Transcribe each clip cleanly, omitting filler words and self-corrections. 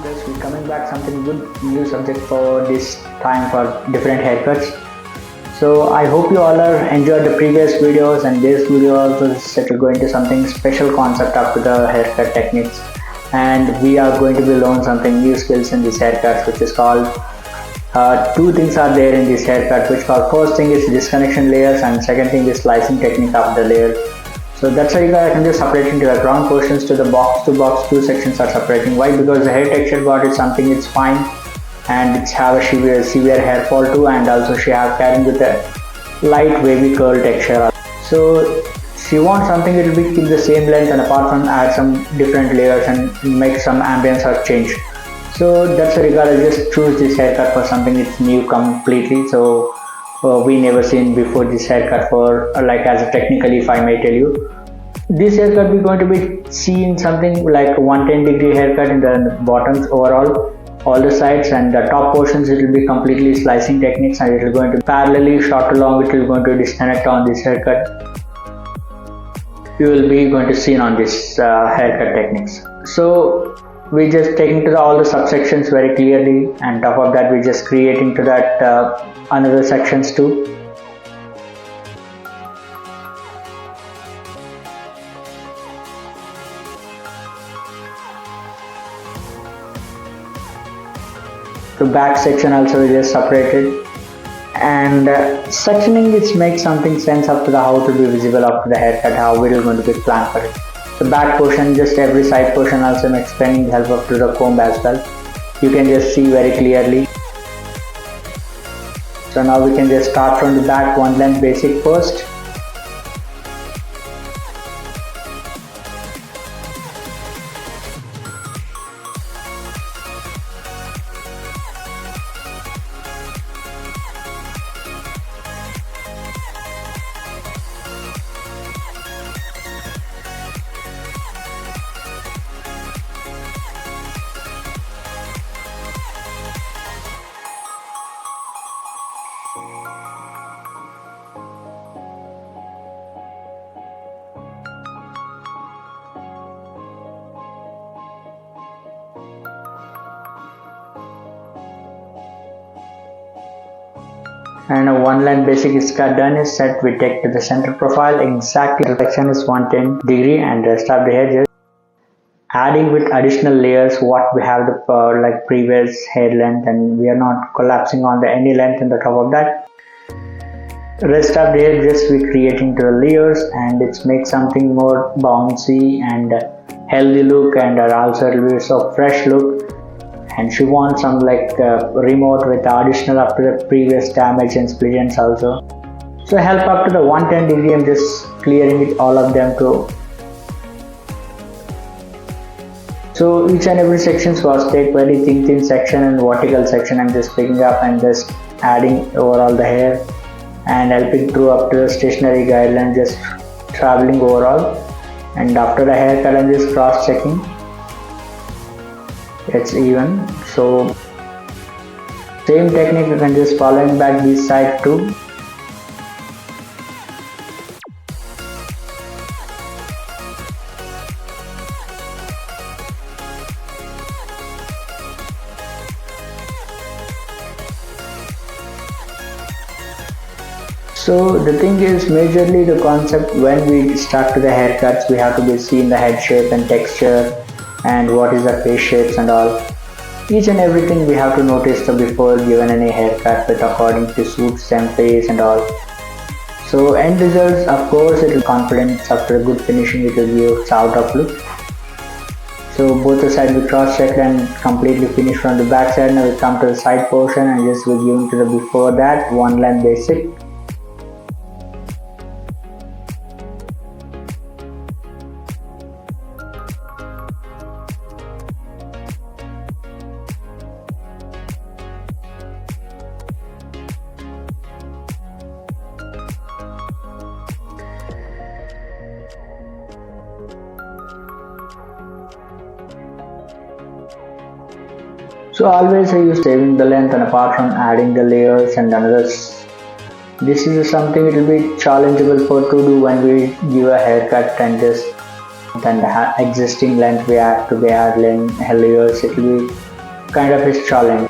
Just we coming back something good new subject for this time for different haircuts. So I hope you all are enjoyed the previous videos, and this video also set to go into something special concept after the haircut techniques, and we are going to be learn something new skills in this haircut, which is called two things are there in this haircut, which called first thing is disconnection layers and second thing is slicing technique of the layer. So that's why you guys can just separate into the ground portions to the box to box. Two sections are separating. Why? Because the hair texture got is something it's fine, and it's have a severe hair fall too, and also she have carrying with a light wavy curl texture. So she wants something that will be keep the same length, and apart from add some different layers and make some ambience or change. So that's the regard. I just choose this haircut for something it's new completely. So we never seen before this haircut for like as a technically, if I may tell you. This haircut we're going to be seeing something like 110-degree haircut in the bottoms overall, all the sides, and the top portions it will be completely slicing techniques, and it will going to parallelly short to long it will going to disconnect on this haircut. You will be going to see on this haircut techniques. So we just taking to all the subsections very clearly, and top of that we just creating to that another sections too. The back section also is just separated, and sectioning it makes something sense up to the how to be visible up to the haircut, how we are going to be planned for it. The back portion, just every side portion also I'm explaining the help up to the comb as well. You can just see very clearly. So now we can just start from the back one length basic first. And one line basic is done is set. We take to the center profile exactly. The section is 110-degree, and rest of the hair just adding with additional layers what we have the like previous hair length, and we are not collapsing on the any length in the top of that. Rest of the hair just we creating to the layers, and it's make something more bouncy and healthy look, and also a little bit of fresh look. And she wants some like remote with additional up to the previous damage and split ends also. So help up to the 110-degree. I'm just clearing it all of them too. So each and every sections was take very thin section and vertical section. I'm just picking up and just adding overall the hair and helping through up to the stationary guideline, just traveling overall. And after the haircut I'm just cross checking. It's even. So same technique you can just following back this side too. So the thing is majorly the concept when we start to the haircuts, we have to be seeing the head shape and texture and what is the face shapes and all. Each and everything we have to notice before given any haircut with according to suits them face and all. So end results, of course it will confidence after a good finishing it will give sound of look. So both the side we cross check and completely finish from the back side. Now we come to the side portion and just we give to the before that one line basic. So always I use saving the length, and apart from adding the layers and another, this is something it will be challengeable for to do when we give a haircut, and the existing length we have to be add layers. It will be kind of his challenge.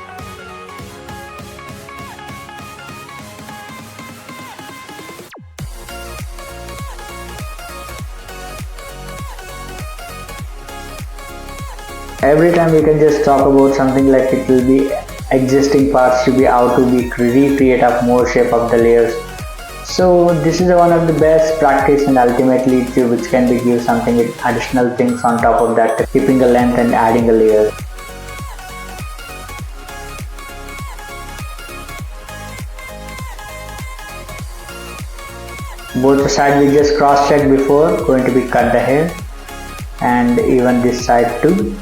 Every time we can just talk about something like it will be existing parts to be how to be recreate up more shape of the layers. So this is one of the best practice and ultimately which can be give something with additional things on top of that, keeping a length and adding a layer. Both the side we just cross check before going to be cut the hair, and even this side too.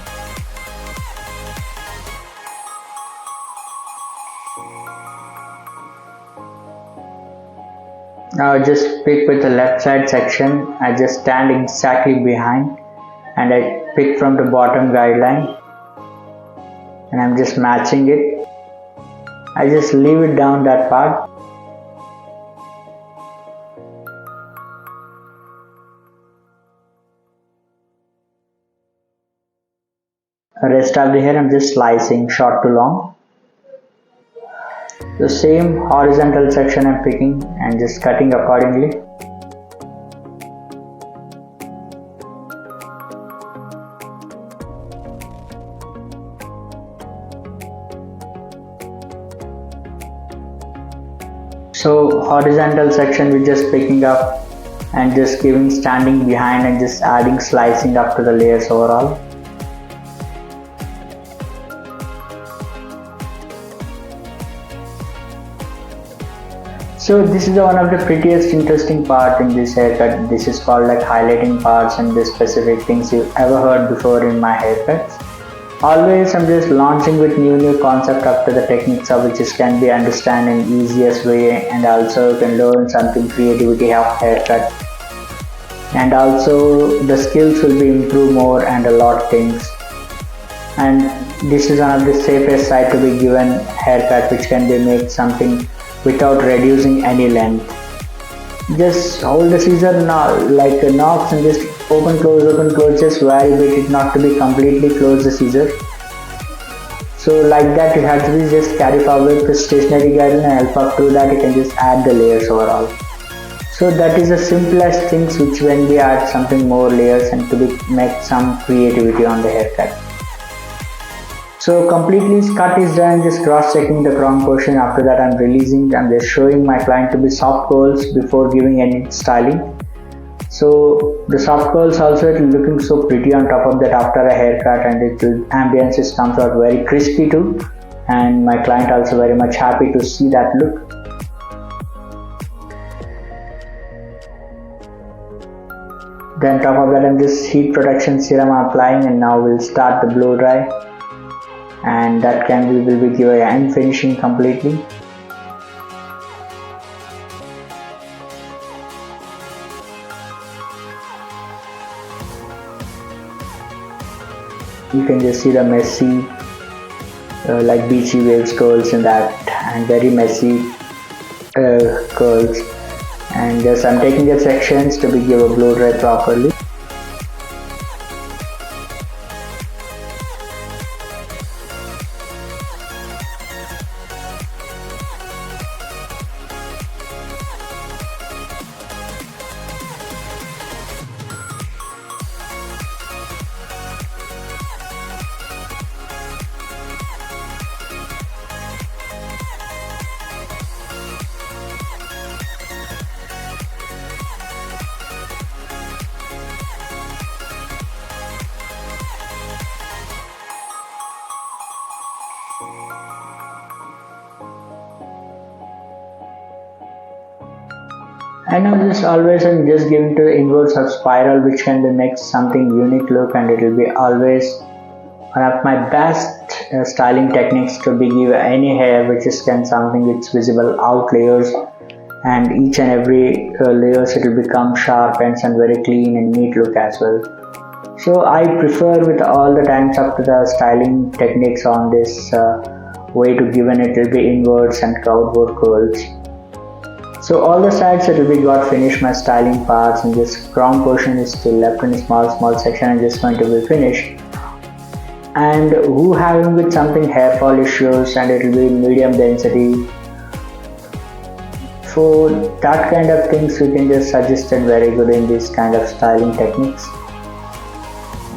Now just pick with the left side section. I just stand exactly behind and I pick from the bottom guideline and I'm just matching it. I just leave it down that part. The rest of the hair I'm just slicing short to long. The same horizontal section I'm picking and just cutting accordingly. So horizontal section we're just picking up and just giving standing behind and just adding slicing up to the layers overall. So this is one of the prettiest interesting part in this haircut. This is called like highlighting parts and the specific things you've ever heard before in my haircuts. Always I'm just launching with new concept up to the techniques of which can be understand in easiest way, and also you can learn something creativity of haircut, and also the skills will be improved more and a lot things. And this is one of the safest side to be given haircut which can be make something without reducing any length. Just hold the scissor now like a knobs and just open close, just vary bit it not to be completely close the scissor. So like that you have to be just carry forward the stationary guideline and help up to that you can just add the layers overall. So that is the simplest things which when we add something more layers and to be make some creativity on the haircut. So completely cut is done, just cross checking the crown portion. After that I'm releasing, I'm just showing my client to be soft curls before giving any styling. So the soft curls also it looking so pretty on top of that after a haircut, and it will ambience it comes out very crispy too, and my client also very much happy to see that look. Then top of that I'm just heat protection serum applying, and now we'll start the blow dry. And that can we will be give a end finishing completely. You can just see the messy like beachy waves curls in that, and very messy curls. And just I'm taking the sections to be give a blow dry properly. I know this always I'm just giving to the inwards of spiral which can be make something unique look, and it will be always one of my best styling techniques to be give any hair which is can something which visible out layers, and each and every layers it will become sharp and very clean and neat look as well. So I prefer with all the times up to the styling techniques on this way to given it will be inwards and outward curls. So all the sides it will be got finished my styling parts, and this crown portion is still left in a small section and just going to be finished. and who having with something hair fall issues and it will be medium density. So that kind of things we can just suggest it very good in this kind of styling techniques.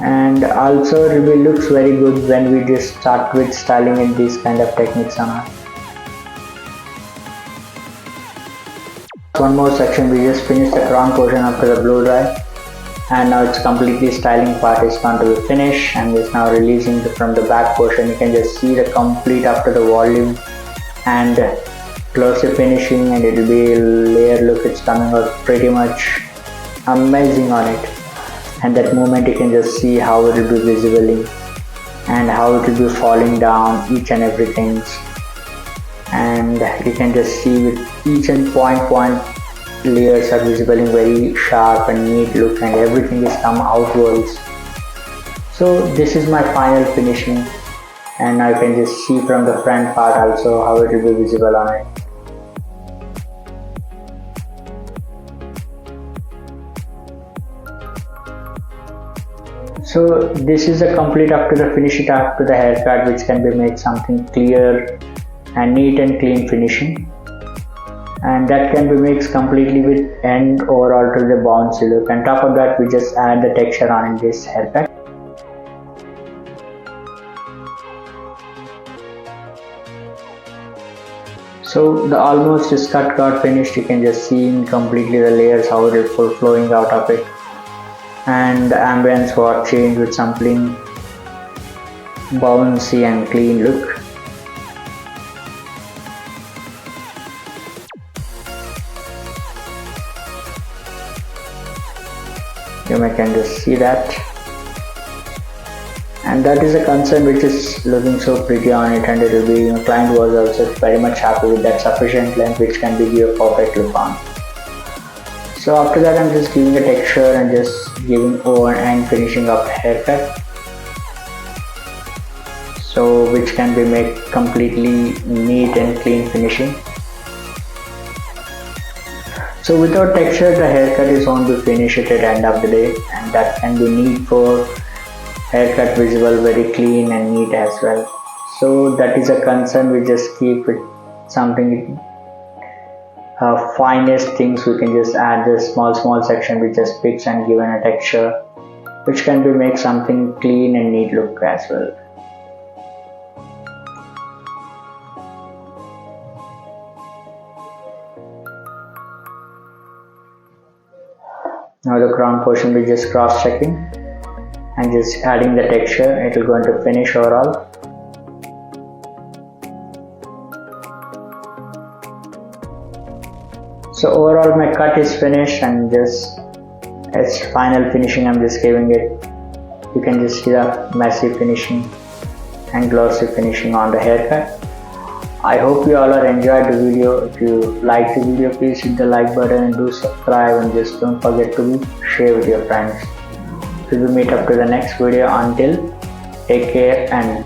And also it will looks very good when we just start with styling in these kind of techniques on us. One more section, we just finished the crown portion after the blow dry, and now it's completely styling part is going to be finished, and it's now releasing from the back portion. You can just see the complete after the volume and glossy finishing, and it will be layer look. It's coming out pretty much amazing on it, and that moment you can just see how it will be visible and how it will be falling down each and everything, and you can just see with each and point layers are visible in very sharp and neat look, and everything is come outwards. So this is my final finishing, and I can just see from the front part also how it will be visible on it. So this is a complete after the finish it after the haircut, which can be made something clear and neat and clean finishing, and that can be mixed completely with end overall to the bouncy look. And top of that we just add the texture on in this haircut. So the almost is cut got finished. You can just see in completely the layers how it is full flowing out of it, and the ambience was changed with something bouncy and clean look. You can just see that, and that is a concern which is looking so pretty on it, and it will be, client was also very much happy with that sufficient length which can be give a perfect look on. So after that I'm just giving a texture and just giving over and finishing up haircut, so which can be made completely neat and clean finishing. So without texture the haircut is on to finish it at end of the day, and that can be neat for haircut visible very clean and neat as well. So that is a concern, we just keep it something finest things. We can just add this small section we just picks and given a texture which can be make something clean and neat look as well. Now the crown portion we just cross checking and just adding the texture. It will going to finish overall. So overall my cut is finished, and just as final finishing I'm just giving it. You can just see the massive finishing and glossy finishing on the haircut. I hope you all are enjoyed the video. If you like the video, please hit the like button and do subscribe, and just don't forget to share with your friends. We will meet up to the next video. Until, take care and